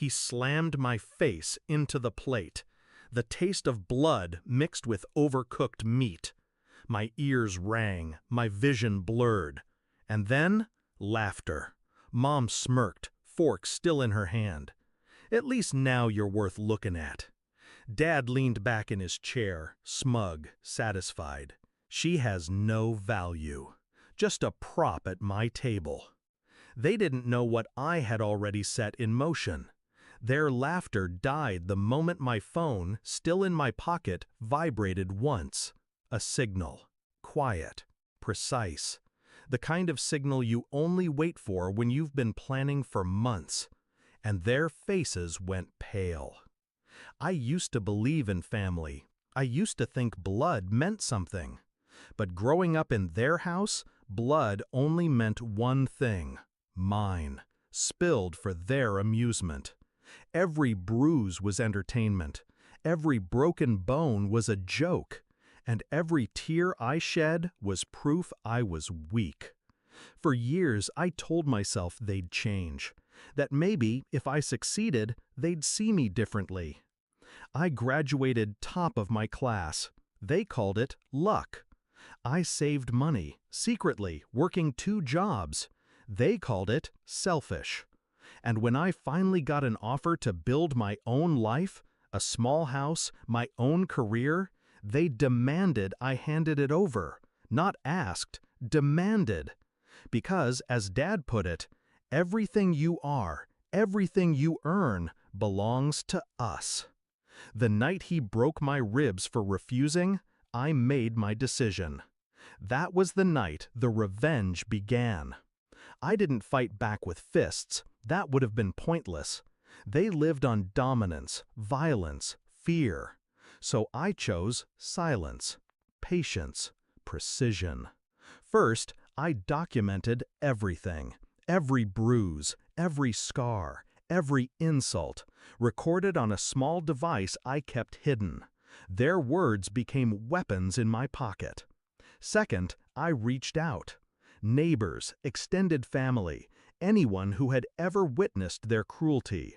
he slammed my face into the plate, the taste of blood mixed with overcooked meat. My ears rang, my vision blurred. And then, laughter. Mom smirked, fork still in her hand. "At least now you're worth looking at." Dad leaned back in his chair, smug, satisfied. "She has no value. Just a prop at my table." They didn't know what I had already set in motion. Their laughter died the moment my phone, still in my pocket, vibrated once. A signal. Quiet. Precise. The kind of signal you only wait for when you've been planning for months. And their faces went pale. I used to believe in family. I used to think blood meant something. But growing up in their house, blood only meant one thing. Mine. Spilled for their amusement. Every bruise was entertainment. Every broken bone was a joke. And every tear I shed was proof I was weak. For years, I told myself they'd change. That maybe, if I succeeded, they'd see me differently. I graduated top of my class. They called it luck. I saved money, secretly, working 2 jobs. They called it selfish. And when I finally got an offer to build my own life, a small house, my own career, they demanded I handed it over. Not asked, demanded. Because, as Dad put it, everything you are, everything you earn, belongs to us. The night he broke my ribs for refusing, I made my decision. That was the night the revenge began. I didn't fight back with fists. That would have been pointless. They lived on dominance, violence, fear. So I chose silence, patience, precision. First, I documented everything. Every bruise, every scar, every insult, recorded on a small device I kept hidden. Their words became weapons in my pocket. Second, I reached out. Neighbors, extended family, anyone who had ever witnessed their cruelty.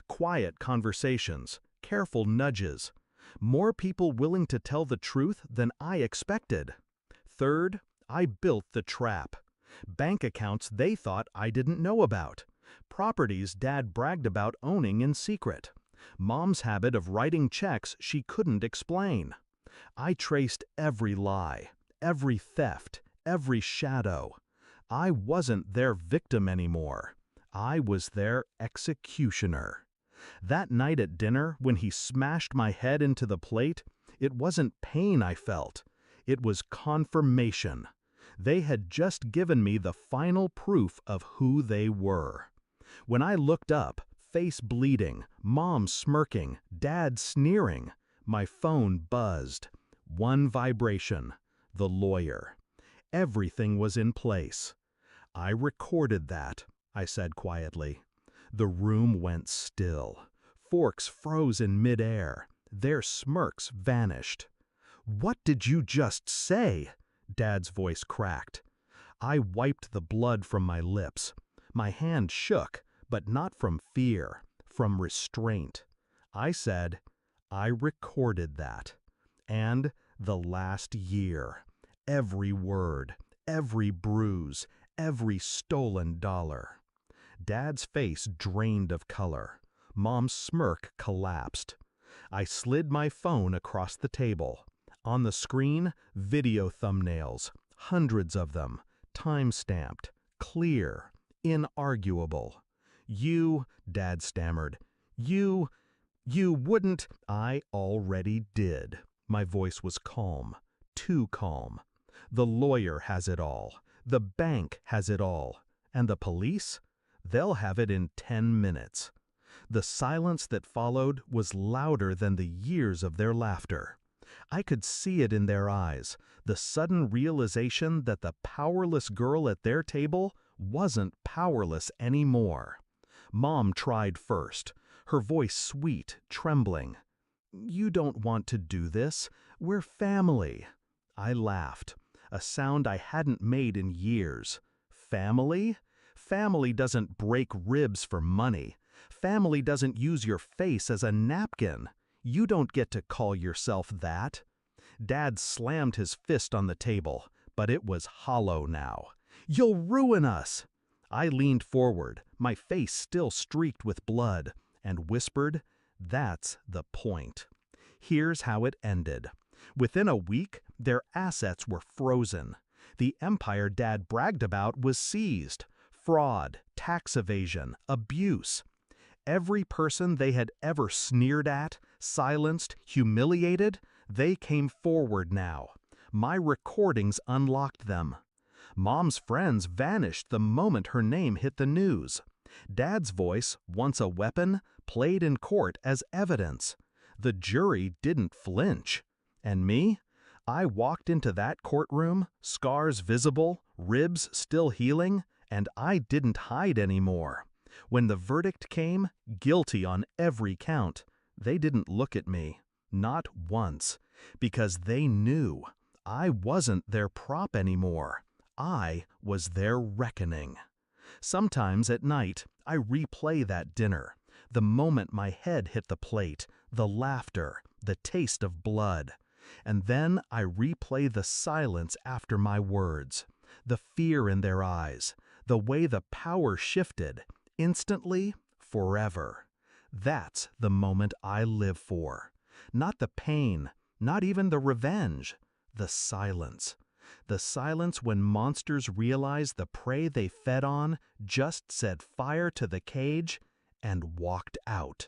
Quiet conversations, careful nudges. More people willing to tell the truth than I expected. Third, I built the trap. Bank accounts they thought I didn't know about. Properties Dad bragged about owning in secret. Mom's habit of writing checks she couldn't explain. I traced every lie, every theft, every shadow. I wasn't their victim anymore. I was their executioner. That night at dinner, when he smashed my head into the plate, it wasn't pain I felt. It was confirmation. They had just given me the final proof of who they were. When I looked up, face bleeding, Mom smirking, Dad sneering, my phone buzzed. One vibration. The lawyer. Everything was in place. "I recorded that," I said quietly. The room went still. Forks froze in midair. Their smirks vanished. "What did you just say?" Dad's voice cracked. I wiped the blood from my lips. My hand shook, but not from fear, from restraint. I said, "I recorded that. And the last year. Every word, every bruise, every stolen dollar." Dad's face drained of color. Mom's smirk collapsed. I slid my phone across the table. On the screen, video thumbnails, hundreds of them, time-stamped, clear, inarguable. Dad stammered, you wouldn't—" "I already did." My voice was calm, too calm. "The lawyer has it all. The bank has it all. And the police? They'll have it in 10 minutes. The silence that followed was louder than the years of their laughter. I could see it in their eyes, the sudden realization that the powerless girl at their table wasn't powerless anymore. Mom tried first, her voice sweet, trembling. "You don't want to do this. We're family." I laughed, a sound I hadn't made in years. Family? Family doesn't break ribs for money. family doesn't use your face as a napkin. You don't get to call yourself that." Dad slammed his fist on the table, but it was hollow now. "You'll ruin us!" I leaned forward, my face still streaked with blood, and whispered, "That's the point." Here's how it ended. Within a week, their assets were frozen. The empire Dad bragged about was seized. Fraud, tax evasion, abuse. Every person they had ever sneered at, silenced, humiliated, they came forward now. My recordings unlocked them. Mom's friends vanished the moment her name hit the news. Dad's voice, once a weapon, played in court as evidence. The jury didn't flinch. And me? I walked into that courtroom, scars visible, ribs still healing, and I didn't hide anymore. When the verdict came, guilty on every count, they didn't look at me, not once, because they knew I wasn't their prop anymore. I was their reckoning. Sometimes at night, I replay that dinner, the moment my head hit the plate, the laughter, the taste of blood. And then I replay the silence after my words, the fear in their eyes, the way the power shifted, instantly, forever. That's the moment I live for. Not the pain, not even the revenge, the silence. The silence when monsters realized the prey they fed on just set fire to the cage and walked out.